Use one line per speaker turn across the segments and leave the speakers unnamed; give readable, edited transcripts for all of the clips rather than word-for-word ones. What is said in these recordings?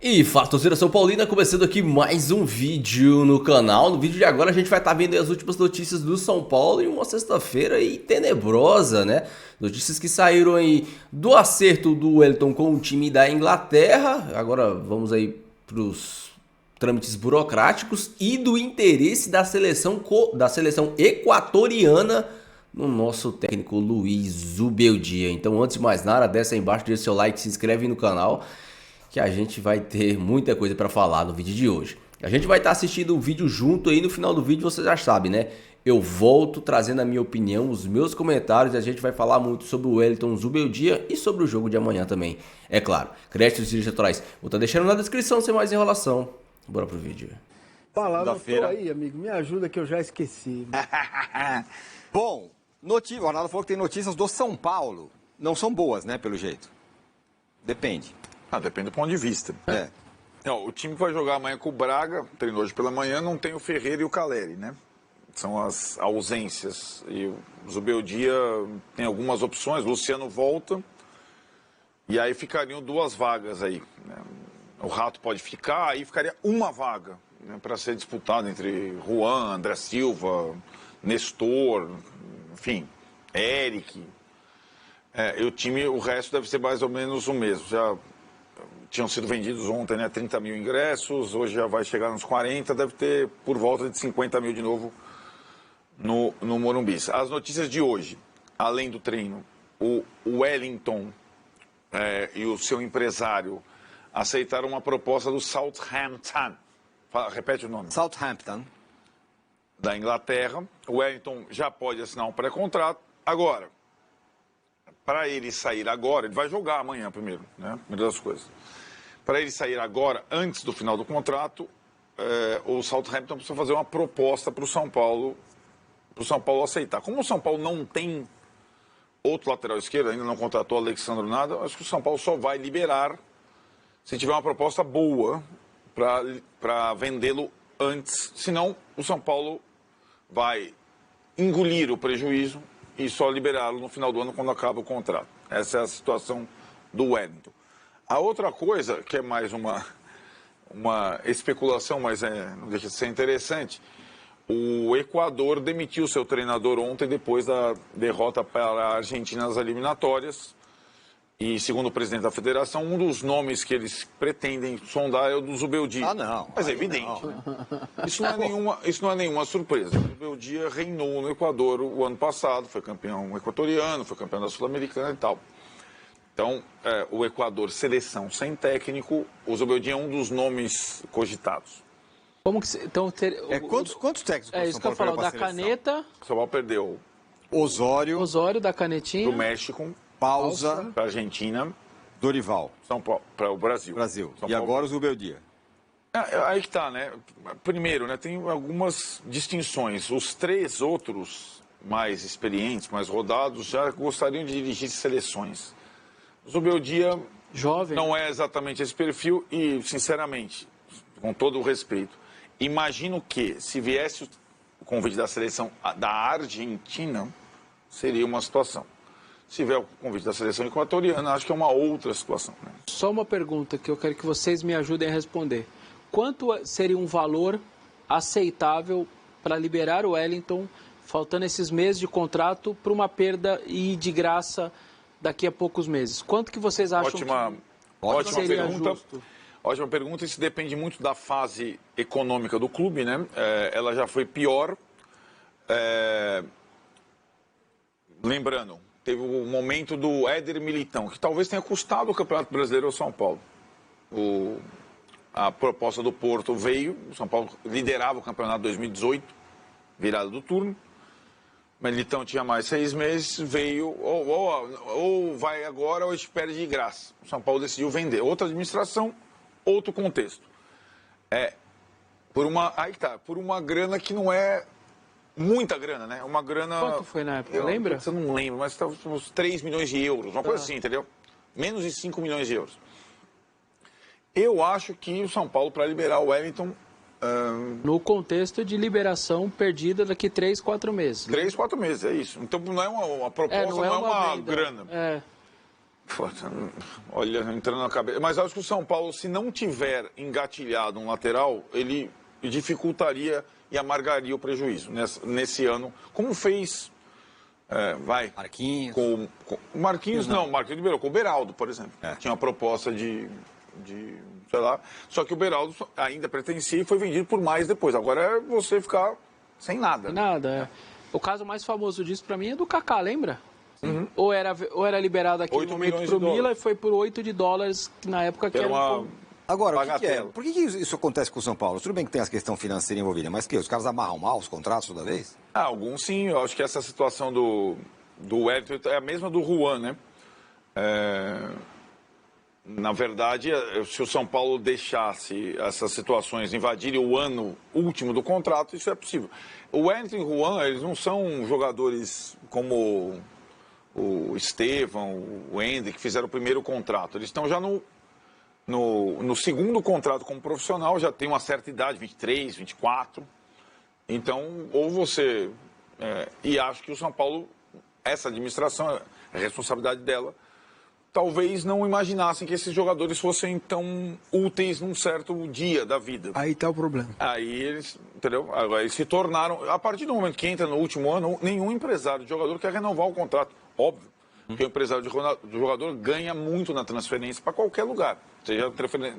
E fala, torcida São Paulina, começando aqui mais um vídeo no canal. No vídeo de agora a gente vai estar vendo as últimas notícias do São Paulo em uma sexta-feira aí tenebrosa, né? Notícias que saíram aí do acerto do Wellington com o time da Inglaterra. Agora vamos aí pros trâmites burocráticos e do interesse da seleção equatoriana no nosso técnico Luiz Zubeldia. Então, antes de mais nada, desce aí embaixo, deixa seu like, se inscreve no canal, que a gente vai ter muita coisa para falar no vídeo de hoje. A gente vai estar assistindo o vídeo junto aí, no final do vídeo você já sabe, né? Eu volto trazendo a minha opinião, os meus comentários, e a gente vai falar muito sobre o Wellington Zubeldia e sobre o jogo de amanhã também, é claro. Créditos e direitos autorais vou estar deixando na descrição sem mais enrolação. Bora pro vídeo.
Fala, não tô aí, amigo. Me ajuda que eu já esqueci.
Bom, o Arnaldo falou que tem notícias do São Paulo. Não são boas, né, pelo jeito. Depende.
Depende do ponto de vista. Não, o time que vai jogar amanhã com o Braga, treinou hoje pela manhã, não tem o Ferreira e o Caleri, né? São as ausências. E o Zubeldia tem algumas opções, o Luciano volta, e aí ficariam duas vagas aí, né? O Rato pode ficar, aí ficaria uma vaga, né, para ser disputada entre Juan, André Silva, Nestor, enfim, Eric. E o time, o resto deve ser mais ou menos o mesmo. Já tinham sido vendidos ontem, né, 30 mil ingressos, hoje já vai chegar nos 40, deve ter por volta de 50 mil de novo no Morumbi. As notícias de hoje, além do treino, o Wellington e o seu empresário aceitaram uma proposta do Southampton. Repete o nome.
Southampton.
Da Inglaterra. O Wellington já pode assinar um pré-contrato. Agora, para ele sair agora, ele vai jogar amanhã primeiro, né? Primeira das coisas. Para ele sair agora, antes do final do contrato, o Southampton precisa fazer uma proposta para o São Paulo aceitar. Como o São Paulo não tem outro lateral esquerdo, ainda não contratou o Alexandre nada, acho que o São Paulo só vai liberar se tiver uma proposta boa para vendê-lo antes. Senão, o São Paulo vai engolir o prejuízo e só liberá-lo no final do ano, quando acaba o contrato. Essa é a situação do Wellington. A outra coisa, que é mais uma especulação, mas não deixa de ser interessante, o Equador demitiu seu treinador ontem, depois da derrota para a Argentina nas eliminatórias. E, segundo o presidente da federação, um dos nomes que eles pretendem sondar é o do Zubeldia.
Não.
Mas é evidente, né? Isso não é nenhuma surpresa. O Zubeldia reinou no Equador o ano passado, foi campeão equatoriano, foi campeão da Sul-Americana e tal. Então, o Equador, seleção sem técnico, o Zubeldia é um dos nomes cogitados.
Como que então
quantos técnicos
é isso que eu falo, da caneta,
O São Paulo perdeu
Osório da canetinha,
do México,
Pausa,
para a Argentina,
Dorival,
São Paulo, para o Brasil.
São
Paulo.
Agora o Zubeldia.
Aí que tá, né? Primeiro, né, tem algumas distinções. Os três outros mais experientes, mais rodados, já gostariam de dirigir seleções. O Zubeldia
jovem,
não é exatamente esse perfil e, sinceramente, com todo o respeito, imagino que, se viesse o convite da seleção da Argentina, seria uma situação. Se vier o convite da seleção equatoriana, acho que é uma outra situação, né?
Só uma pergunta que eu quero que vocês me ajudem a responder. Quanto seria um valor aceitável para liberar o Wellington, faltando esses meses de contrato, para uma perda e de graça daqui a poucos meses? Quanto que vocês acham
ótima
seria
pergunta.
justo?
Ótima pergunta. Isso depende muito da fase econômica do clube, né? Ela já foi pior. Lembrando, teve o momento do Éder Militão, que talvez tenha custado o Campeonato Brasileiro ao São Paulo. A proposta do Porto veio, o São Paulo liderava o campeonato 2018, virada do turno. Militão tinha mais 6 meses, veio, ou vai agora ou espera de graça. O São Paulo decidiu vender. Outra administração, outro contexto. Por uma grana que não é muita grana, né? Uma grana...
Quanto foi na época, lembra?
Eu não lembro, mas estava uns 3 milhões de euros, uma coisa assim, entendeu? Menos de 5 milhões de euros. Eu acho que o São Paulo, para liberar o Wellington...
No contexto de liberação perdida daqui 3, 4 meses.
3, 4 meses, é isso. Então não é uma proposta, não é uma
venda.
grana. Olha, entrando na cabeça. Mas acho que o São Paulo, se não tiver engatilhado um lateral, ele dificultaria e amargaria o prejuízo nesse ano, como fez.
Marquinhos.
Marquinhos liberou com o Beraldo, por exemplo. Tinha uma proposta de, sei lá, só que o Beraldo ainda pertencia e foi vendido por mais depois. Agora é você ficar sem nada.
Sem nada, O caso mais famoso disso pra mim é do Kaká, lembra? Ou era liberado aqui no momento pro Milan e foi por $8, que na época que era uma...
Agora, o que é? Por que isso acontece com o São Paulo? Tudo bem que tem essa questão financeira envolvida, mas que os caras amarram mal os contratos toda vez?
Alguns sim, eu acho que essa situação do Wellington é a mesma do Juan, né? Na verdade, se o São Paulo deixasse essas situações invadirem o ano último do contrato, isso é possível. O Wellington e o Juan, eles não são jogadores como o Estevão, o Hendrick, que fizeram o primeiro contrato. Eles estão já no segundo contrato como profissional, já tem uma certa idade, 23, 24. Então, ou você... e acho que o São Paulo, essa administração, a responsabilidade dela, talvez não imaginassem que esses jogadores fossem tão úteis num certo dia da vida.
Aí está o problema.
Aí eles, entendeu? Agora eles se tornaram... A partir do momento que entra no último ano, nenhum empresário de jogador quer renovar o contrato. Óbvio. Porque o empresário de jogador ganha muito na transferência para qualquer lugar. Seja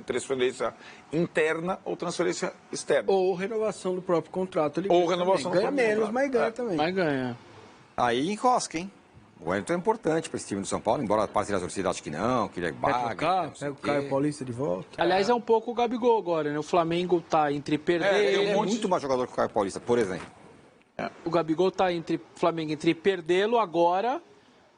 transferência interna ou transferência externa.
Ou renovação do próprio contrato. Ele
Ou renovação do
ganha
próprio
menos,
contrato.
mas ganha também.
Mas ganha.
Aí enrosca, hein? O Wellington é importante para esse time do São Paulo, embora a parte da torcida acho que não, que ele é baga.
Pega o Caio Paulista de volta.
Aliás, é um pouco o Gabigol agora, né? O Flamengo tá entre perder...
Ele é muito mais jogador que o Caio Paulista, por exemplo.
O Gabigol tá entre Flamengo entre perdê-lo agora,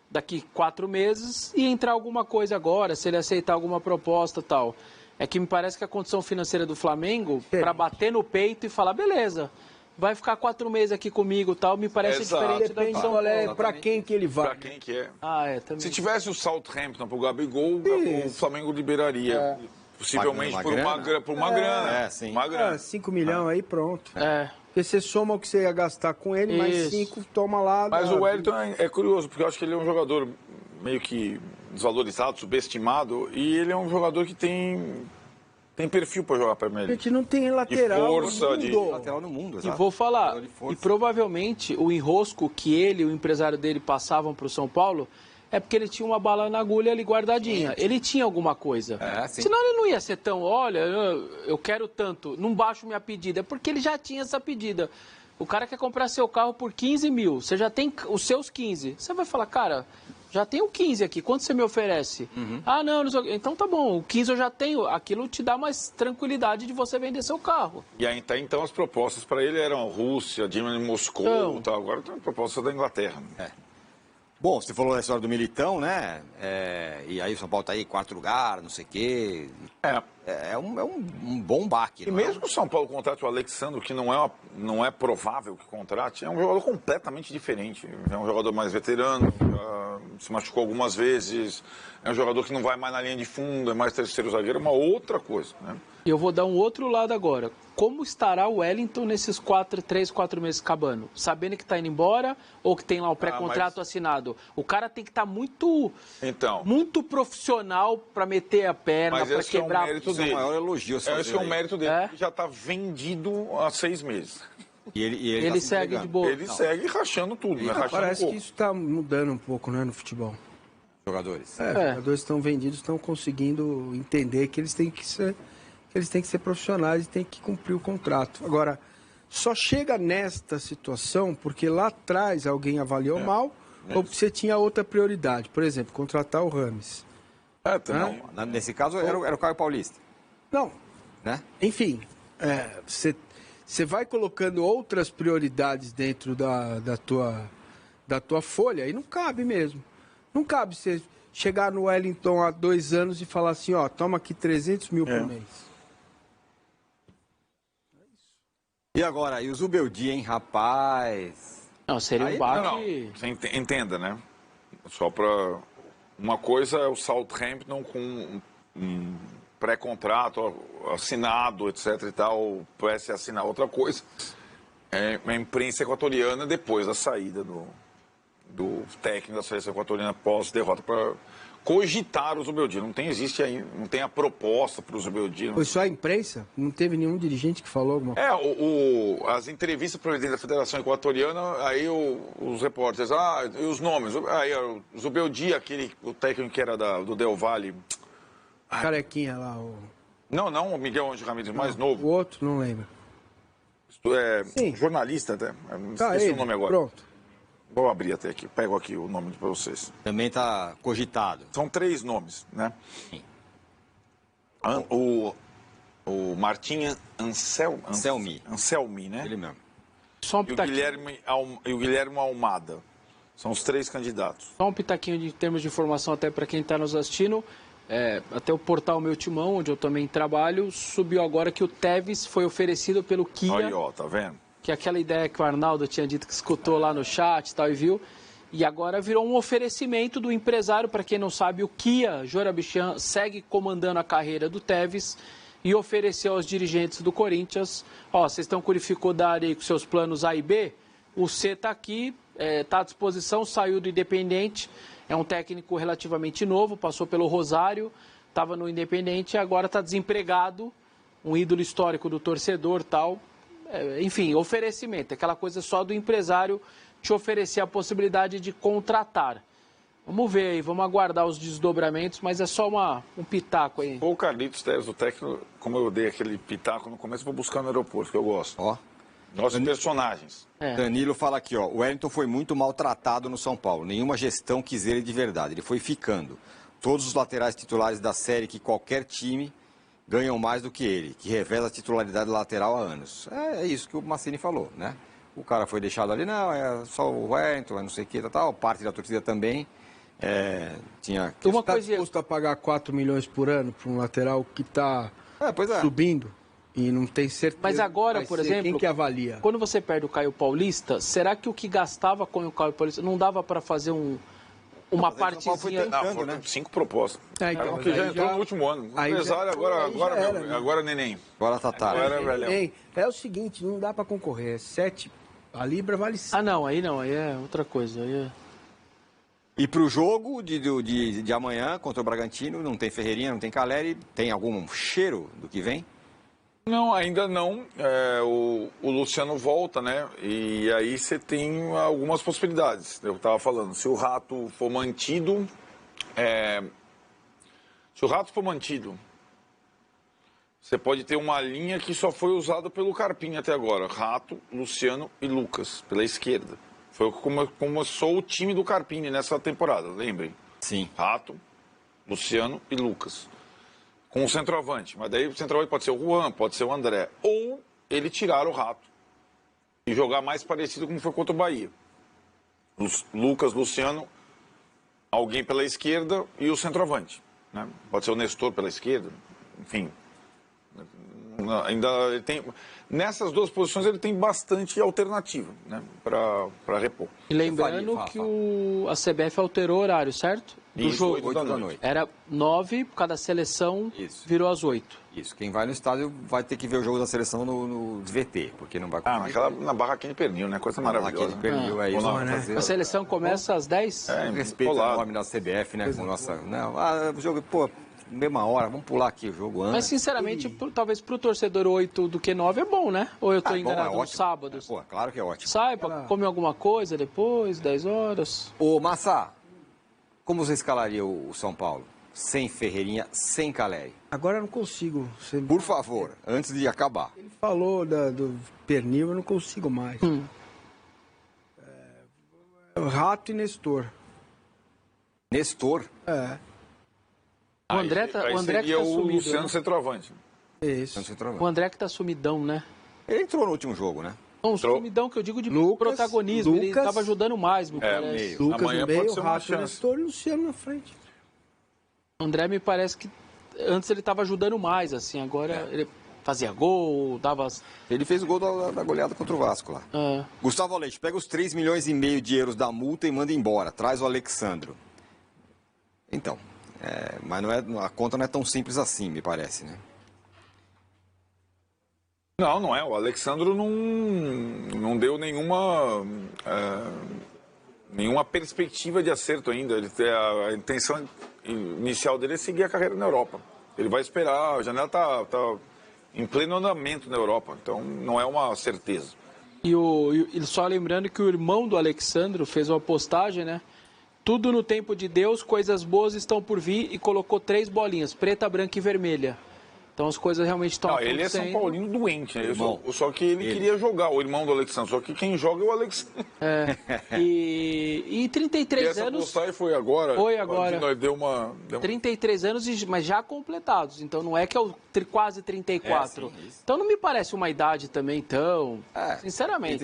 daqui 4 meses, e entrar alguma coisa agora, se ele aceitar alguma proposta e tal. É que me parece que a condição financeira do Flamengo, para bater no peito e falar, beleza, vai ficar 4 meses aqui comigo e tal, me parece diferente da
Depende
São Paulo.
para quem que ele vai.
Para quem que é.
Também.
Se tivesse o Southampton para o Gabigol, o Flamengo liberaria. Possivelmente por uma grana.
Sim.
Uma grana.
5 milhões aí, pronto.
É.
Porque você soma o que você ia gastar com ele, mais 5, toma lá.
Mas o Wellington é curioso, porque eu acho que ele é um jogador meio que desvalorizado, subestimado, e ele é um jogador que tem perfil para jogar Premier
A
League.
gente não tem lateral
De força,
no mundo.
Lateral no mundo,
E
exato.
vou falar,
De força.
e provavelmente o enrosco que ele e o empresário dele passavam para o São Paulo é porque ele tinha uma bala na agulha ali guardadinha. Ele tinha alguma coisa.
Sim.
Senão ele não ia ser tão, olha, eu quero tanto, não baixo minha pedida. É porque ele já tinha essa pedida. O cara quer comprar seu carro por 15 mil, você já tem os seus 15. Você vai falar, cara, já tenho 15 aqui, quanto você me oferece? Não sei. Então tá bom, o 15 eu já tenho. Aquilo te dá mais tranquilidade de você vender seu carro.
E aí, então as propostas para ele eram Rússia, Dinamo de Moscou, tal. Agora tem proposta da Inglaterra.
Bom, você falou da história do Militão, né? E aí o São Paulo tá aí em 4º lugar, não sei o quê. É um bom baque.
E mesmo que o São Paulo contrate o Alexandre, que não é provável que contrate, é um jogador completamente diferente. É um jogador mais veterano, se machucou algumas vezes, é um jogador que não vai mais na linha de fundo, é mais terceiro zagueiro, é uma outra coisa, né?
E eu vou dar um outro lado agora. Como estará o Wellington nesses 3, 4 meses acabando? Sabendo que está indo embora ou que tem lá o pré-contrato assinado? O cara tem que estar muito profissional para meter a perna, para quebrar...
Esse é o maior elogio.
Esse é o mérito dele. Ele já está vendido há 6 meses.
E
ele
tá
segue de boa.
Ele segue rachando tudo, né? Rachando
Parece que isso está mudando um pouco, né, no futebol.
Jogadores.
Os jogadores estão vendidos, estão conseguindo entender que eles têm que ser profissionais e têm que cumprir o contrato. Agora, só chega nesta situação porque lá atrás alguém avaliou mal ou porque você tinha outra prioridade. Por exemplo, contratar o Rames.
Não, nesse caso era o Caio Paulista.
Não.
Né?
Enfim, você vai colocando outras prioridades dentro da tua folha e não cabe mesmo. Não cabe você chegar no Wellington há 2 anos e falar assim, ó, toma aqui 300 mil por mês.
E agora, e o Zubeldia, hein, rapaz?
Não, seria um baque...
Não. Você entenda, né? Só para... Uma coisa é o Southampton com um pré-contrato assinado, etc e tal, parece assinar outra coisa. É a imprensa equatoriana depois da saída do técnico da seleção equatoriana pós-derrota cogitar o Zubeldia. Não tem a proposta para o Zubeldia.
Foi só a imprensa? Não teve nenhum dirigente que falou alguma coisa?
As entrevistas para o presidente da Federação Equatoriana, aí os repórteres, e os nomes, aí o Zubeldia, o técnico que era do Del Valle.
Carequinha lá,
Não, o Miguel Ângelo Ramírez, mais novo.
O outro, não lembro.
Jornalista até, esqueci o nome agora.
Pronto.
Vou abrir até aqui, pego aqui o nome para vocês.
Também está cogitado.
São 3 nomes, né? O Martim Anselmi, né?
Ele mesmo.
Só um
E
pitaquinho.
o Guilherme Almada. São os 3 candidatos.
Só um pitaquinho de termos de informação até para quem está nos assistindo. Até o portal Meu Timão, onde eu também trabalho, subiu agora que o Tevez foi oferecido pelo Kia.
Aí, ó, tá vendo?
Que é aquela ideia que o Arnaldo tinha dito que escutou lá no chat e tal e viu. E agora virou um oferecimento do empresário. Para quem não sabe, o Kia Jorabichian segue comandando a carreira do Tevez e ofereceu aos dirigentes do Corinthians: vocês estão com dificuldade aí com seus planos A e B? O C está aqui, está à disposição, saiu do Independente, é um técnico relativamente novo, passou pelo Rosário, estava no Independente e agora está desempregado, um ídolo histórico do torcedor e tal. Enfim, oferecimento, aquela coisa só do empresário te oferecer a possibilidade de contratar. Vamos ver aí, vamos aguardar os desdobramentos, mas é só um pitaco aí.
O Carlitos Tevez, o técnico, como eu dei aquele pitaco no começo, vou buscar no aeroporto, que eu gosto. Nossos personagens.
Danilo fala aqui, o Wellington foi muito maltratado no São Paulo. Nenhuma gestão quis ele de verdade. Ele foi ficando. Todos os laterais titulares da série que qualquer time ganham mais do que ele, que revela a titularidade lateral há anos. É isso que o Massini falou, né? O cara foi deixado ali, não, é só o Wellington, não sei o que, tal. Parte da torcida também tinha...
Você está disposto a pagar 4 milhões por ano para um lateral que está subindo e não tem certeza?
Mas agora, por exemplo,
quem que avalia?
Quando você perde o Caio Paulista, será que o que gastava com o Caio Paulista não dava para fazer uma partezinha?
Não, foram 5 propostas.
Então,
que já entrou no último ano. O empresário agora neném.
Agora tá tarde.
É o seguinte, não dá para concorrer. 7, a Libra vale 5.
Não, aí é outra coisa.
E para o jogo de amanhã contra o Bragantino, não tem Ferreirinha, não tem Caleri, tem algum cheiro do que vem?
Não, ainda não. O Luciano volta, né? E aí você tem algumas possibilidades. Eu estava falando, se o Rato for mantido... você pode ter uma linha que só foi usada pelo Carpini até agora. Rato, Luciano e Lucas, pela esquerda. Foi como começou o time do Carpini nessa temporada, lembrem?
Sim.
Rato, Luciano e Lucas. Com o centroavante. Mas daí o centroavante pode ser o Juan, pode ser o André. Ou ele tirar o Rato e jogar mais parecido como foi contra o Bahia. Lucas, Luciano, alguém pela esquerda e o centroavante. Né? Pode ser o Nestor pela esquerda, enfim. Ainda ele tem, nessas duas posições ele tem bastante alternativa, né, para repor.
E lembrando que a CBF alterou o horário, certo? Do jogo.
8 da noite.
Era 9, cada seleção virou às 8.
Isso, quem vai no estádio vai ter que ver o jogo da seleção no VT, porque não vai
na barraquinha de pernil, né? Coisa maravilhosa.
Pernil, é isso.
A seleção começa às 10?
Respeito o nome da CBF, né? Com nossa, o jogo, mesma hora, vamos pular aqui o jogo antes.
Mas, sinceramente, talvez pro torcedor 8 do que 9 é bom, né? Ou eu tô enganado nos sábados?
Claro que é ótimo.
Sai pra comer alguma coisa depois, 10 horas.
Ô, Massa, como você escalaria o São Paulo? Sem Ferreirinha, sem Caleri?
Agora eu não consigo.
Por favor, antes de acabar.
Ele falou do pernil, eu não consigo mais. Rato e Nestor.
Nestor?
O André que tá
o
sumido.
Luciano centroavante.
Isso.
O André que tá sumidão, né?
Ele entrou no último jogo, né?
Não, sumidão que eu digo de protagonismo. Ele tava ajudando mais, me parece.
Lucas
Amanhã
no meio,
pode ser uma
Rato e Nestor e Luciano na frente.
O André me parece que antes ele tava ajudando mais, assim. Agora ele fazia gol, dava...
Ele fez o gol da goleada contra o Vasco lá. Gustavo Leite, pega os 3,5 milhões de euros da multa e manda embora. Traz o Alexandro. Então... mas a conta não é tão simples assim, me parece, né?
Não é. O Alexandro não deu nenhuma perspectiva de acerto ainda. A intenção inicial dele é seguir a carreira na Europa. Ele vai esperar, a janela tá em pleno andamento na Europa, então não é uma certeza.
E só lembrando que o irmão do Alexandro fez uma postagem, né? Tudo no tempo de Deus, coisas boas estão por vir, e colocou 3 bolinhas, preta, branca e vermelha. Então as coisas realmente estão acontecendo.
Ele é São Paulino doente, né? Só que ele queria jogar, o irmão do Alexandre. Só que quem joga é o Alexandre.
E 33 anos...
Essa postagem foi agora.
Foi agora.
Nós deu uma...
33 anos, mas já completados. Então não é que é o quase 34.
Sim,
então não me parece uma idade também tão... sinceramente.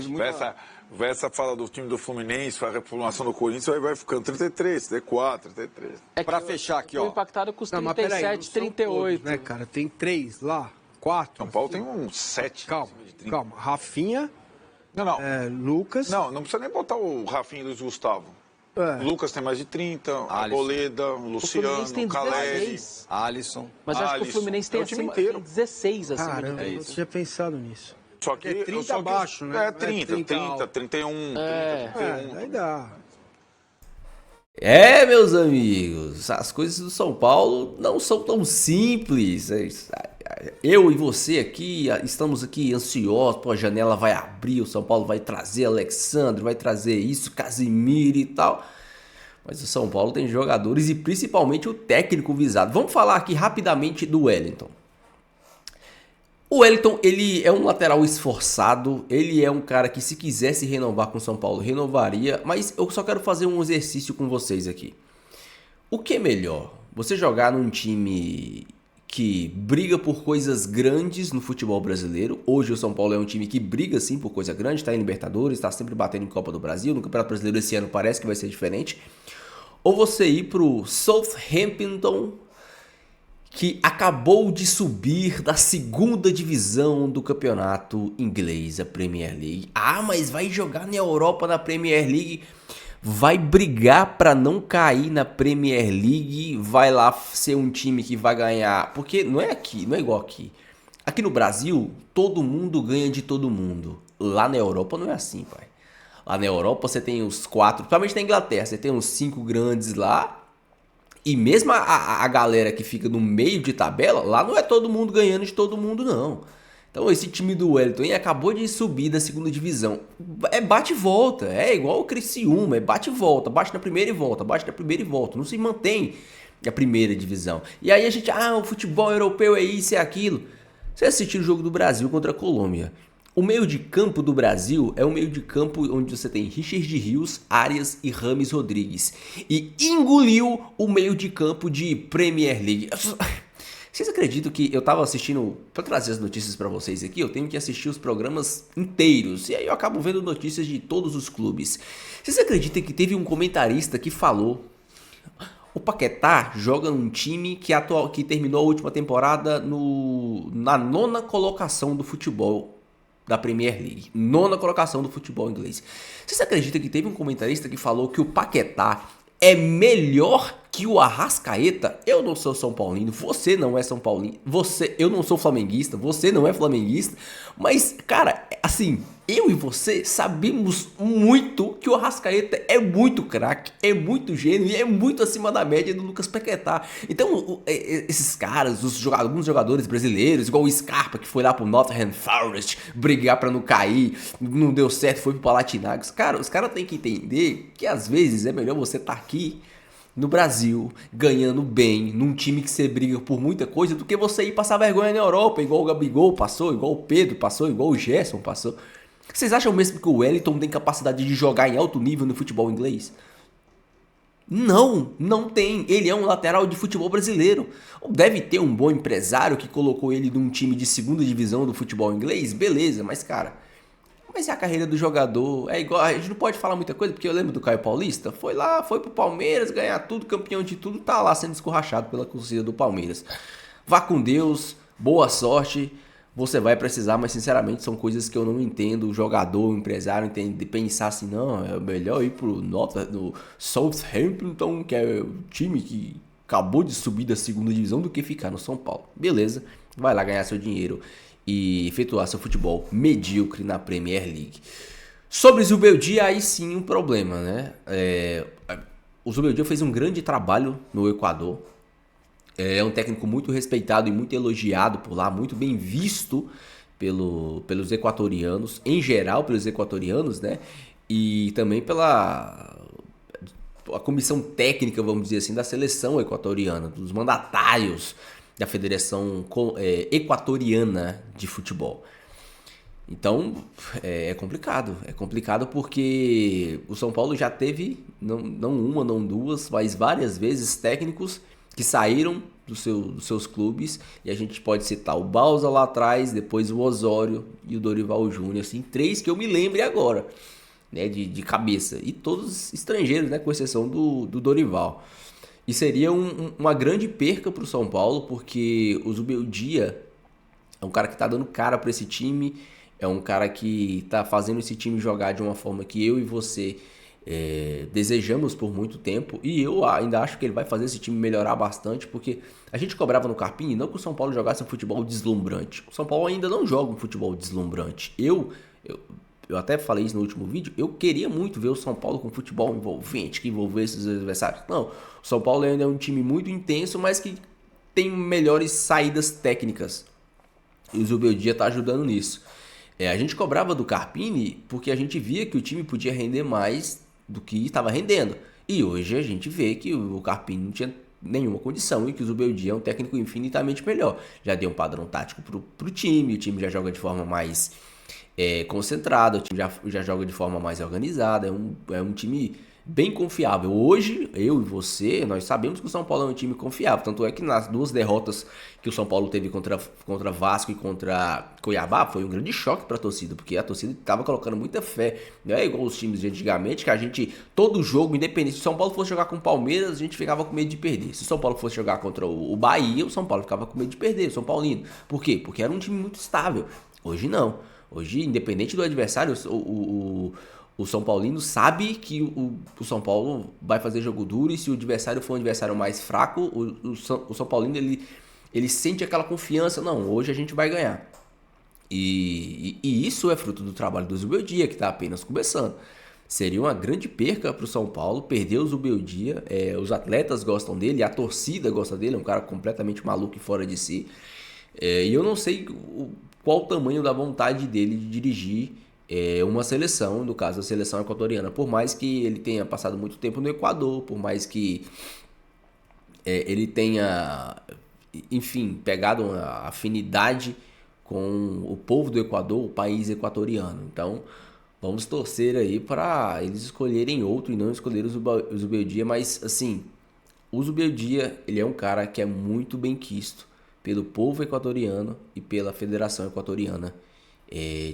Essa fala do time do Fluminense, a reformulação do Corinthians, aí vai ficando 33, 34, 33.
Pra fechar aqui, ó.
Foi impactado com os 37, 38.
Todos, né, cara? Tem 3 lá, 4.
São Paulo tem uns 7.
Calma. Rafinha,
Não.
Lucas.
Não precisa nem botar o Rafinha e o Luiz Gustavo. O Lucas tem mais de 30, a Boleda, o Luciano,
tem
o Caleri,
16.
Alisson.
Mas eu acho que o Fluminense tem,
é o time
acima,
inteiro.
tem 16 acima
Caramba,
de
eu não tinha pensado nisso.
Só que
É 30 abaixo, né?
É 30, 31, 31.
Aí dá.
Meus amigos, as coisas do São Paulo não são tão simples. Eu e você aqui, estamos aqui ansiosos, a janela vai abrir, o São Paulo vai trazer Alexandre, vai trazer isso, Casimiro e tal. Mas o São Paulo tem jogadores e principalmente o técnico visado. Vamos falar aqui rapidamente do Wellington. O Wellington, ele é um lateral esforçado, ele é um cara que se quisesse renovar com o São Paulo, renovaria, mas eu só quero fazer um exercício com vocês aqui. O que é melhor? Você jogar num time que briga por coisas grandes no futebol brasileiro. Hoje o São Paulo é um time que briga sim por coisa grande, está em Libertadores, está sempre batendo em Copa do Brasil, no Campeonato Brasileiro esse ano parece que vai ser diferente. Ou você ir pro Southampton, que acabou de subir da 2ª divisão do campeonato inglês, a Premier League. Mas vai jogar na Europa, na Premier League, vai brigar para não cair na Premier League, vai lá ser um time que vai ganhar, porque não é aqui, não é igual aqui. Aqui no Brasil, todo mundo ganha de todo mundo. Lá na Europa não é assim, pai. Lá na Europa você tem os 4, principalmente na Inglaterra, você tem uns 5 grandes lá. E mesmo a galera que fica no meio de tabela, lá não é todo mundo ganhando de todo mundo, não. Então esse time do Wellington acabou de subir da 2ª divisão. É bate e volta, é igual o Criciúma, é bate e volta, bate na primeira e volta, bate na primeira e volta. Não se mantém a primeira divisão. E aí a gente, o futebol europeu é isso, é aquilo. Você assistiu o jogo do Brasil contra a Colômbia. O meio de campo do Brasil é um meio de campo onde você tem Richard Rios, Arias e Rames Rodrigues. E engoliu o meio de campo de Premier League. Vocês acreditam que eu tava assistindo, para trazer as notícias para vocês aqui, eu tenho que assistir os programas inteiros. E aí eu acabo vendo notícias de todos os clubes. Vocês acreditam que teve um comentarista que falou: o Paquetá joga num time que terminou a última temporada na 9ª colocação do futebol da Premier League, 9ª colocação do futebol inglês. Vocês acreditam que teve um comentarista que falou que o Paquetá é melhor que o Arrascaeta? Eu não sou São Paulino, você não é São Paulino, eu não sou flamenguista, você não é flamenguista, mas, cara, assim, eu e você sabemos muito que o Arrascaeta é muito craque, é muito gênio e é muito acima da média do Lucas Paquetá. Então, esses caras, alguns jogadores brasileiros, igual o Scarpa, que foi lá pro Nottingham Forest brigar pra não cair, não deu certo, foi pro Palatinagos. Cara, os caras têm que entender que às vezes é melhor você estar aqui no Brasil, ganhando bem, num time que você briga por muita coisa, do que você ir passar vergonha na Europa, igual o Gabigol passou, igual o Pedro passou, igual o Gerson passou. Vocês acham mesmo que o Wellington tem capacidade de jogar em alto nível no futebol inglês? Não tem. Ele é um lateral de futebol brasileiro. Deve ter um bom empresário que colocou ele num time de 2ª divisão do futebol inglês, beleza, mas cara, mas é a carreira do jogador, é igual, a gente não pode falar muita coisa, porque eu lembro do Caio Paulista, foi lá, foi pro Palmeiras, ganhar tudo, campeão de tudo, tá lá sendo escorrachado pela torcida do Palmeiras. Vá com Deus, boa sorte, você vai precisar, mas sinceramente são coisas que eu não entendo, o jogador, o empresário, entende, pensar assim, não, é melhor ir pro Southampton, que é o time que acabou de subir da 2ª divisão, do que ficar no São Paulo. Beleza, vai lá ganhar seu dinheiro e efetuar seu futebol medíocre na Premier League. Sobre Zubeldia, aí sim um problema, né? o Zubeldia fez um grande trabalho no Equador. É um técnico muito respeitado e muito elogiado por lá, muito bem visto pelos equatorianos, em geral pelos equatorianos, né? E também pela a comissão técnica, vamos dizer assim, da seleção equatoriana, dos mandatários da Federação Equatoriana de Futebol. Então, é complicado. É complicado porque o São Paulo já teve, não uma, não duas, mas várias vezes técnicos que saíram dos seus clubes. E a gente pode citar o Bausa lá atrás, depois o Osório e o Dorival Júnior. Assim, 3 que eu me lembre agora, né, de cabeça. E todos estrangeiros, né, com exceção do Dorival. E seria uma grande perca para o São Paulo, porque o Zubeldia é um cara que está dando cara para esse time. É um cara que está fazendo esse time jogar de uma forma que eu e você desejamos por muito tempo. E eu ainda acho que ele vai fazer esse time melhorar bastante, porque a gente cobrava no Carpini não que o São Paulo jogasse um futebol deslumbrante. O São Paulo ainda não joga um futebol deslumbrante. Eu até falei isso no último vídeo. Eu queria muito ver o São Paulo com futebol envolvente, que envolvesse os adversários. Não, o São Paulo ainda é um time muito intenso, mas que tem melhores saídas técnicas. E o Zubeldia está ajudando nisso. A gente cobrava do Carpini porque a gente via que o time podia render mais do que estava rendendo. E hoje a gente vê que o Carpini não tinha nenhuma condição e que o Zubeldia é um técnico infinitamente melhor. Já deu um padrão tático pro time, o time já joga de forma mais concentrada, o time já joga de forma mais organizada, é um time bem confiável. Hoje, eu e você, nós sabemos que o São Paulo é um time confiável. Tanto é que nas 2 derrotas que o São Paulo teve contra Vasco e contra Cuiabá, foi um grande choque para a torcida, porque a torcida estava colocando muita fé. Não é igual os times de antigamente, que a gente, todo jogo, independente, se o São Paulo fosse jogar com o Palmeiras, a gente ficava com medo de perder. Se o São Paulo fosse jogar contra o Bahia, o São Paulo ficava com medo de perder, o São Paulino. Por quê? Porque era um time muito estável. Hoje não. Hoje, independente do adversário, o São Paulino sabe que o São Paulo vai fazer jogo duro, e se o adversário for um adversário mais fraco, o São Paulino ele sente aquela confiança. Não, hoje a gente vai ganhar. E isso é fruto do trabalho do Zubeldia, que está apenas começando. Seria uma grande perca para o São Paulo perder o Zubeldia. Os atletas gostam dele, a torcida gosta dele, é um cara completamente maluco e fora de si. E eu não sei qual o tamanho da vontade dele de dirigir uma seleção, no caso a seleção equatoriana, por mais que ele tenha passado muito tempo no Equador, por mais que ele tenha, enfim, pegado uma afinidade com o povo do Equador, o país equatoriano. Então, vamos torcer aí para eles escolherem outro e não escolher o Zubeldia, mas assim, o Zubeldia, ele é um cara que é muito bem quisto pelo povo equatoriano e pela Federação Equatoriana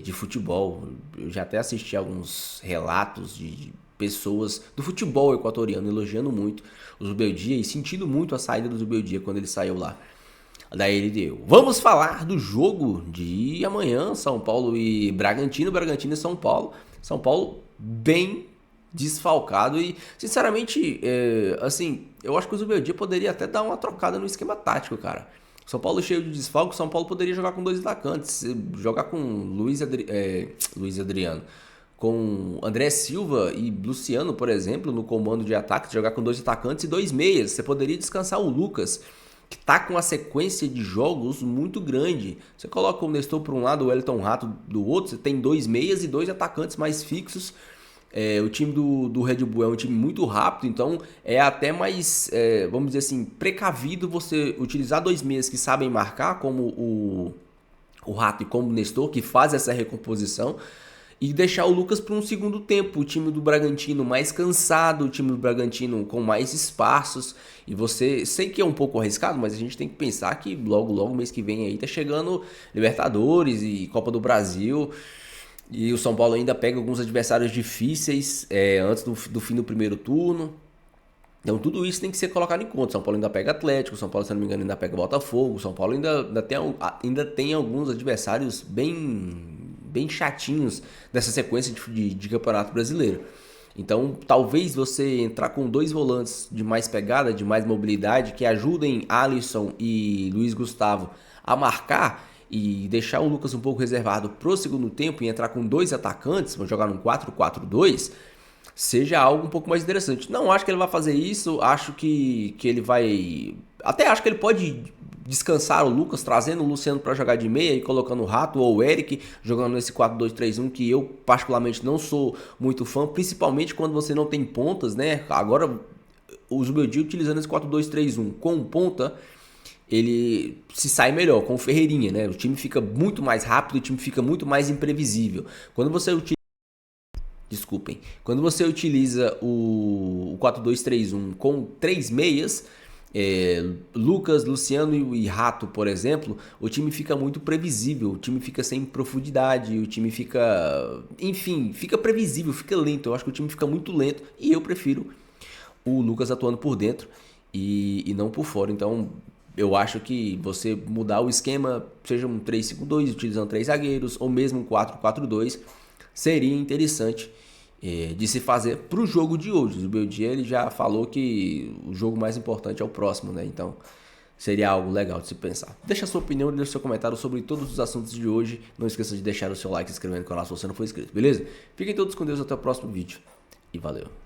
de futebol. Eu já até assisti alguns relatos de pessoas do futebol equatoriano elogiando muito o Zubeldia e sentindo muito a saída do Zubeldia quando ele saiu lá da LDU. Vamos falar do jogo de amanhã, São Paulo e Bragantino, Bragantino e São Paulo. São Paulo bem desfalcado e, sinceramente, assim, eu acho que o Zubeldia poderia até dar uma trocada no esquema tático, cara. São Paulo cheio de desfalque, São Paulo poderia jogar com 2 atacantes, jogar com Luiz Adriano, com André Silva e Luciano, por exemplo, no comando de ataque, jogar com 2 atacantes e 2 meias. Você poderia descansar o Lucas, que tá com uma sequência de jogos muito grande. Você coloca o Nestor para um lado, o Wellington Rato do outro, você tem 2 meias e 2 atacantes mais fixos. O time do Red Bull é um time muito rápido, então é até mais, vamos dizer assim, precavido você utilizar 2 meias que sabem marcar, como o Rato e como o Nestor, que faz essa recomposição, e deixar o Lucas para um segundo tempo. O time do Bragantino mais cansado, o time do Bragantino com mais espaços, e você, sei que é um pouco arriscado, mas a gente tem que pensar que logo mês que vem aí tá chegando Libertadores e Copa do Brasil. E o São Paulo ainda pega alguns adversários difíceis antes do fim do primeiro turno. Então tudo isso tem que ser colocado em conta. O São Paulo ainda pega Atlético, o São Paulo, se não me engano, ainda pega Botafogo. O São Paulo ainda tem alguns adversários bem chatinhos dessa sequência de Campeonato Brasileiro. Então talvez você entrar com 2 volantes de mais pegada, de mais mobilidade, que ajudem Alisson e Luiz Gustavo a marcar, e deixar o Lucas um pouco reservado pro segundo tempo e entrar com 2 atacantes, vamos jogar num 4-4-2, seja algo um pouco mais interessante. Não acho que ele vai fazer isso, acho que ele vai... Até acho que ele pode descansar o Lucas, trazendo o Luciano para jogar de meia e colocando o Rato ou o Eric jogando nesse 4-2-3-1, que eu particularmente não sou muito fã, principalmente quando você não tem pontas, né? Agora o Zubeldia utilizando esse 4-2-3-1 com ponta, ele se sai melhor com o Ferreirinha, né? O time fica muito mais rápido, o time fica muito mais imprevisível. Quando você utiliza o 4-2-3-1 com 3 meias, Lucas, Luciano e Rato, por exemplo, o time fica muito previsível, o time fica sem profundidade, o time fica... Enfim, fica previsível, fica lento. Eu acho que o time fica muito lento e eu prefiro o Lucas atuando por dentro e não por fora. Então, eu acho que você mudar o esquema, seja um 3-5-2, utilizando 3 zagueiros, ou mesmo um 4-4-2, seria interessante de se fazer para o jogo de hoje. O Zubeldia, ele já falou que o jogo mais importante é o próximo, né? Então seria algo legal de se pensar. Deixa a sua opinião e deixa seu comentário sobre todos os assuntos de hoje. Não esqueça de deixar o seu like e se inscrever no canal se você não for inscrito, beleza? Fiquem todos com Deus, até o próximo vídeo e valeu!